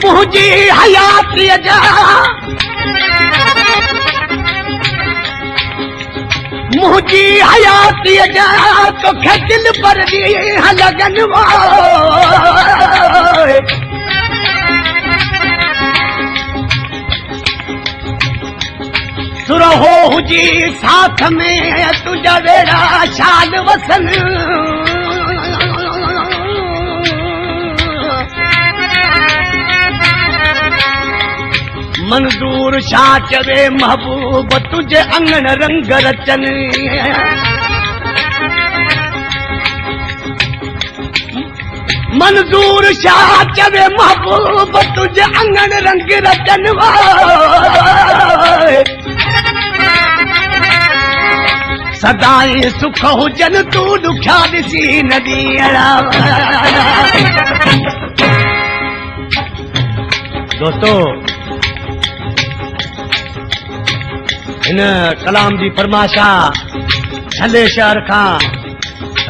मुझी हयाती जा मुझी हयाती जा तोखे दिल पर दी लगन सुरहो हुजी साथ में तुझा वेड़ा शान वसन मंजूर छा चवे महबूब तुझे अंगण रंग रचन मंजूर छा चवे महबूब तुझे अंगण रंग रचन सदाई सुख हुजन तू दुखिया ॾिसी नदी दोस्तों इन कलाम जी फरमाशा छले शहर खां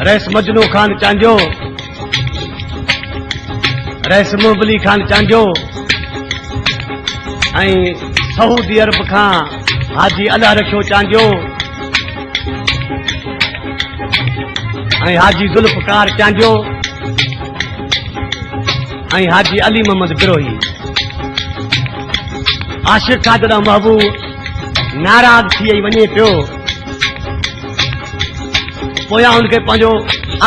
रईस मजनू खान चांजो रईस मुबली खान चांजो ऐं सऊदी अरब खां हाजी अल्लाह रखियो चांजो ऐं हाजी जुल्फकार चांजो ऐं हाजी अली मोहम्मद बिरोही आशिक खां जॾहिं महबूब नाराज थी वञे पियो पोयां हुनखे पंहिंजो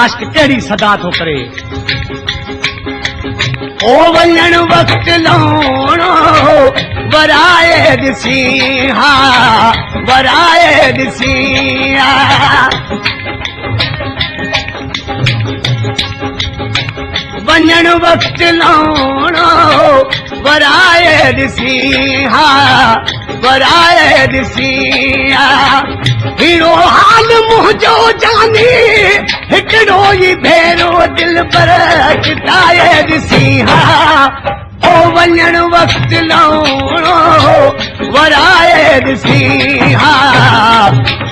आशिक कहिड़ी सदा थो करे ओ वञण वक़्त लौणो वराए ॾिसी हा वराए ॾिसी वञण वक़्त लौणो वराए ॾिसी हा वराए ॾिसी हिड़ो हाल मुंहिंजो जानी हिकिड़ो ई भेरो दिल पर चिताए ॾिसी हा ओ वञण वक़्त लौणो वराए ॾिसी हा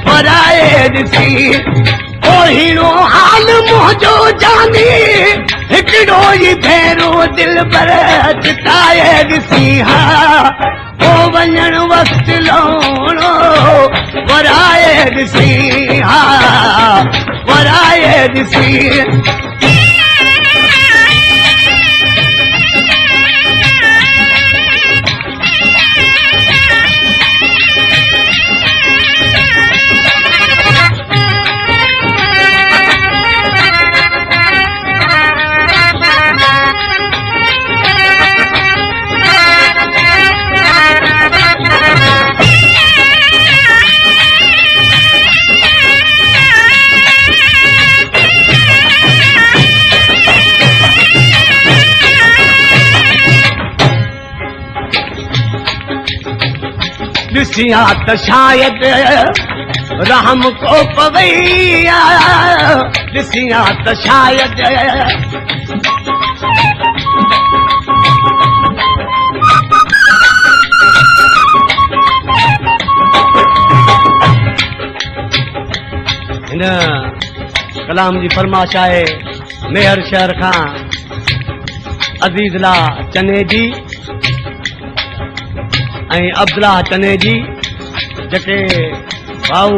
वराए ॾिसी ओ हिड़ो हाल मुंहिंजो जानी हिकिड़ो ई भेरो दिल पर चिताए ॾिसी हा ओ वञण वक़्त लौणो वराए ॾिसी हा वराए ॾिसी ॾिसिया त शायद रहम को पवैया ॾिसिया त शायद हिन कलाम जी फरमाश आहे मेहर शहर खां अज़ीज़ला चने जी ऐं अब्दुल्ला चने जी जेके भाऊ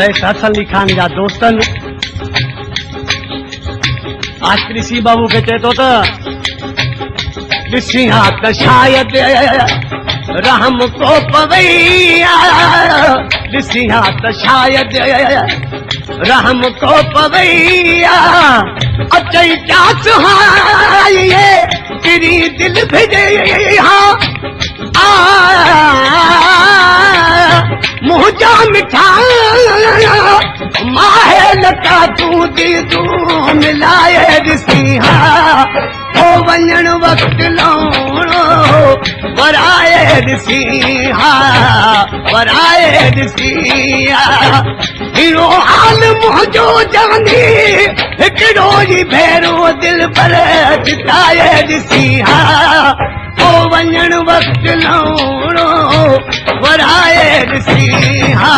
रईस हसन अली खान जा दोस्तनि आशिक़ सी बाबू खे चए थो त ॾिसी हा त शायद रहम को पवैया ॾिसी हा त शायद रहम को पवैया अचई क्या सुहाइए तेरी दिल भेजे हा मुझा मिठा माहे लता तू दी तू मिलाए ॾिसी हा ओ वञण वक़्तु लौणो वराए ॾिसी हा वराए ॾिसी हिरो हाल मुंहिंजो जानी हिकिड़ो ई भेरो दिलि पर जिताए ॾिसी हा पोइ वञण वक़्तु लौणो वराए ॾिसी हा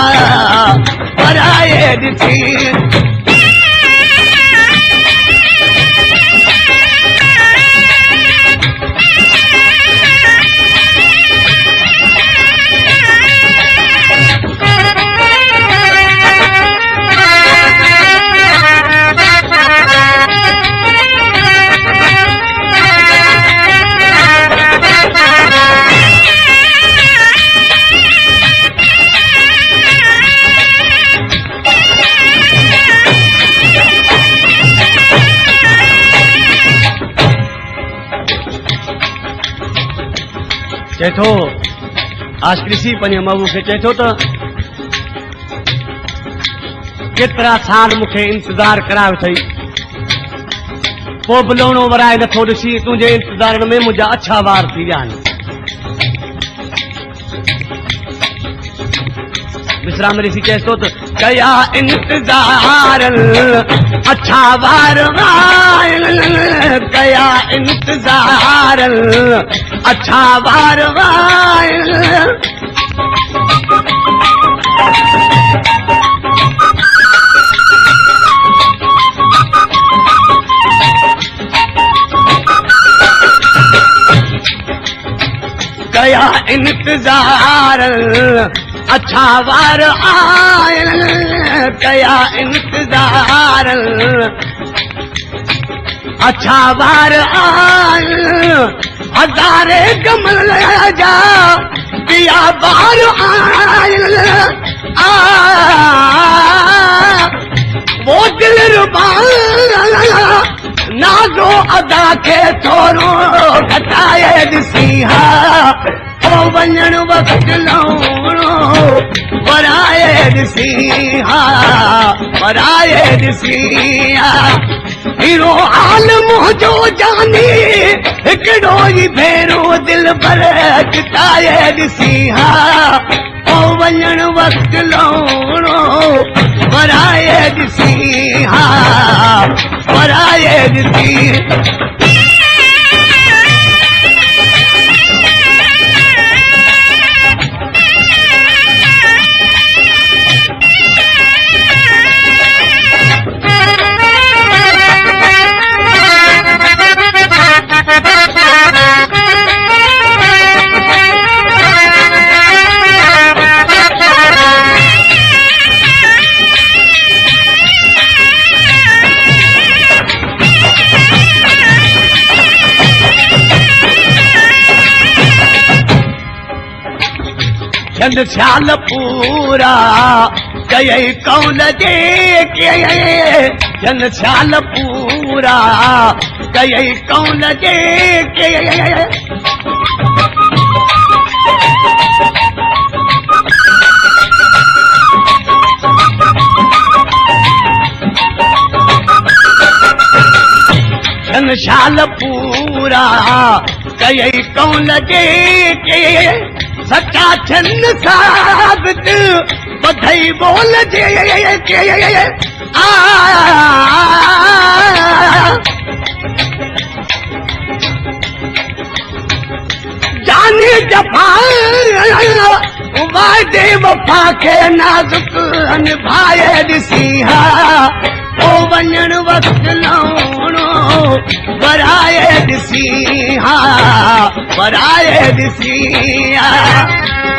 वराए ॾिसी चए थो आशकृषि पंहिंजे महबूब खे चए थो त केतिरा साल मूंखे इंतज़ार करायो अथई पोइ बि लौणो वराए नथो ॾिसी तुंहिंजे इंतज़ार में मुंहिंजा अछा वार थी विया आहिनि विश्राम ऋषि चए थो त कया इंतज़ार अछा वार कया इंतज़ार अच्छा वार कया इंतज़ार अच्छा वार आयल कया इंतज़ार अच्छा वार आयल हज़ारे कमल जा पिया बार आयल वो दिल रुबा नाज़ो अदा खे थोरो घटाए ॾिसी हा पोइ वञण वक़्तु लौणो वराए ॾिसी हा वराए ॾिसी हिरो हाल मुंहिंजो जानी हिकिड़ो ई भेरो दिलि पर जिताए ॾिसी हा पोइ वञण वक़्तु लौणो वराए ॾिसी हा वराए ॾिसी चंद ख्याल पूरा कई कौल जे चंद ख्याल पूरा कई कौल जे चंद ख्याल पूरा कई कौल जे सच्चा छन साबित बधाई बोल जे जाने जफा वादे वफा खे नाज़ुक निभाए ॾिसी हा पोइ वञण वक़्तु लौणो वराए ॾिसी हा वराए ॾिसी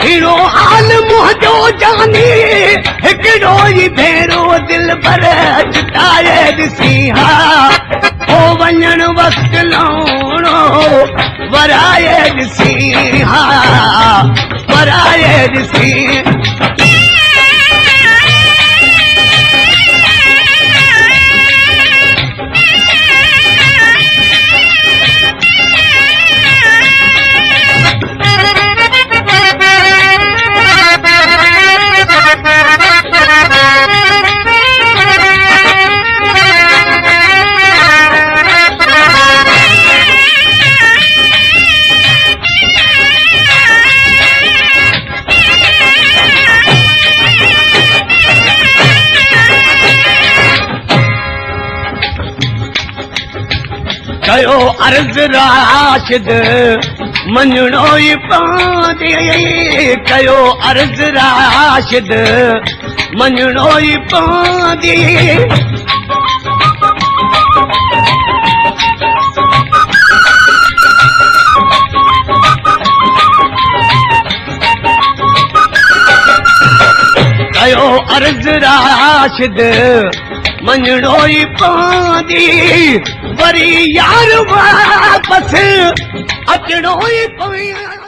हिरो हाल मुंहिंजो जानी हिकिड़ो ई भेरो दिलि पर जिताए ॾिसी हा पोइ वञण वक़्तु लौणो वराए ॾिसी हा वराए ॾिसी कयो अर्ज़ राशिद मञणो ई पवंदी कयो अर्ज़ राशिद मञणो ई पवंदी कयो अर्ज़ राशिद मञणो ई पवंदी वरी यार वापसि अचणो ई पवंदी